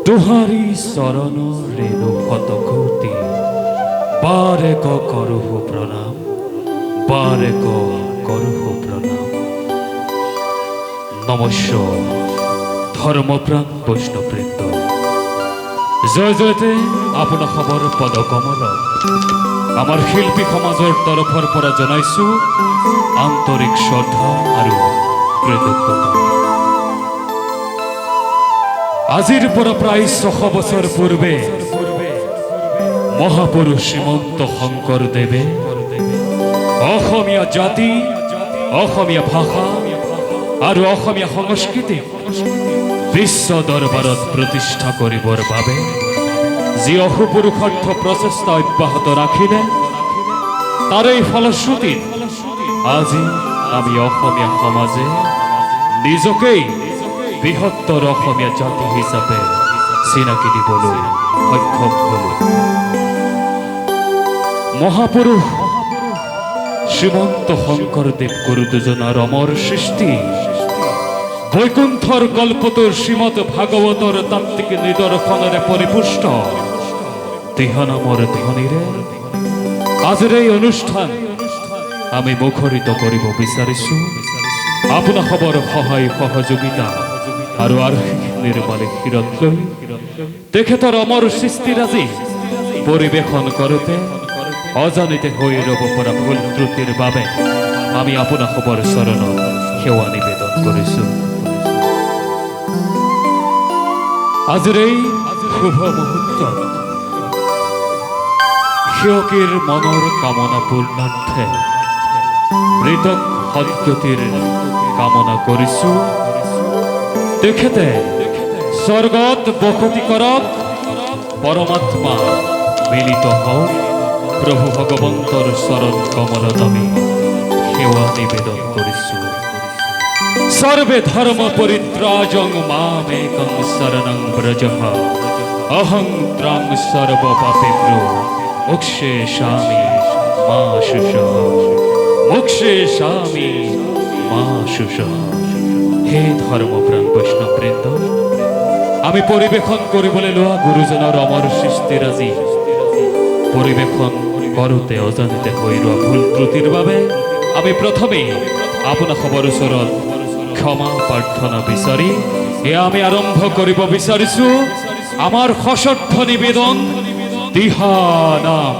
দুহাৰি শৰণ ৰেণু শতকোটি বাৰেক কৰুহ প্ৰণাম, বাৰেক কৰুহ প্ৰণাম। নমস্য ধৰ্মপ্ৰাণ বৈষ্ণববৃন্দ, জয় জয়তে আপোনাৰ খবৰ পদকমল আমাৰ শিল্পী সমাজৰ তৰফৰ পৰা জনাইছো আন্তৰিক শ্ৰদ্ধা আৰু কৃতজ্ঞতা। আজিৰ পৰা প্ৰায় ৬০০ বছৰ পূৰ্বে মহাপুৰুষ শ্ৰীমন্ত শংকৰদেৱে অসমীয়া জাতি, অসমীয়া ভাষা আৰু অসমীয়া সংস্কৃতি বিশ্ব দৰবাৰত প্ৰতিষ্ঠা কৰিবৰ বাবে যি অহুপুৰুষাৰ্থ প্ৰচেষ্টা অব্যাহত ৰাখিলে, তাৰে ফলশ্ৰুতিত আজি আমি অসমীয়া সমাজে নিজকেই বৃহত্তৰ অসমীয়া জাতি হিচাপে চিনাকি দিবলৈ সক্ষম হলো। মহাপুৰুষ শ্ৰীমন্ত শংকৰদেৱ গুৰু দুজনাৰ অমৰ সৃষ্টি বৈকুণ্ঠৰ কল্পটোৰ শ্ৰীমদ ভাগৱতৰ তাত্ত্বিক নিদৰ্শনেৰে পৰিপুষ্ট দিহানামৰ ধ্বনিৰে আজিৰ এই অনুষ্ঠান আমি মুখৰিত কৰিব বিচাৰিছো। আপোনাসৱৰ সহায় সহযোগিতা আৰু আৰ্থিক নিৰ্মাণে শিৰত লৈ তেখেতৰ অমৰ সৃষ্টিৰাজি পৰিৱেশন কৰোঁতে অজানিতে হৈ ৰ'ব পৰা ভুল ত্ৰুটিৰ বাবে আমি আপোনাসৱৰ চৰণত সেৱা নিবেদন কৰিছো। আজিৰ এই শুভ মুহূৰ্তত সেৱকীৰ মনৰ কামনা পূৰ্ণাৰ্থে মৃতক সদ্গতিৰ কামনা কৰিছো। তেখেতে স্বৰ্গত বসতি কৰক, পৰমাত্মা মিলিত হওক, প্ৰভু ভগৱন্তৰ চৰণ কমলত আমি সেৱা নিবেদন কৰিছো। সৰ্বে ধৰ্ম পৰিত্ৰাজং মামেকং শৰণং ব্ৰজঃ, অহং ত্ৰাং সৰ্ব পাপেভ্যো মোক্ষয়িষ্যামি মা শুচঃ, মোক্ষয়িষ্যামি মা শুচঃ। হে ধৰ্মপ্ৰাণ বৈষ্ণৱবৃন্দ, আমি পৰিৱেশন কৰিবলৈ লোৱা গুৰুজনৰ অমৰ সৃষ্টিৰাজি পৰিৱেশন কৰোঁতে অজানিতে হৈ ৰোৱা ভুল ত্ৰুটিৰ বাবে আমি প্ৰথমে আপোনাসৱৰ ওচৰত ক্ষমা প্ৰাৰ্থনা বিচাৰি এয়া আমি আৰম্ভ কৰিব বিচাৰিছো আমাৰ সশ্ৰদ্ধ নিবেদন দিহানাম।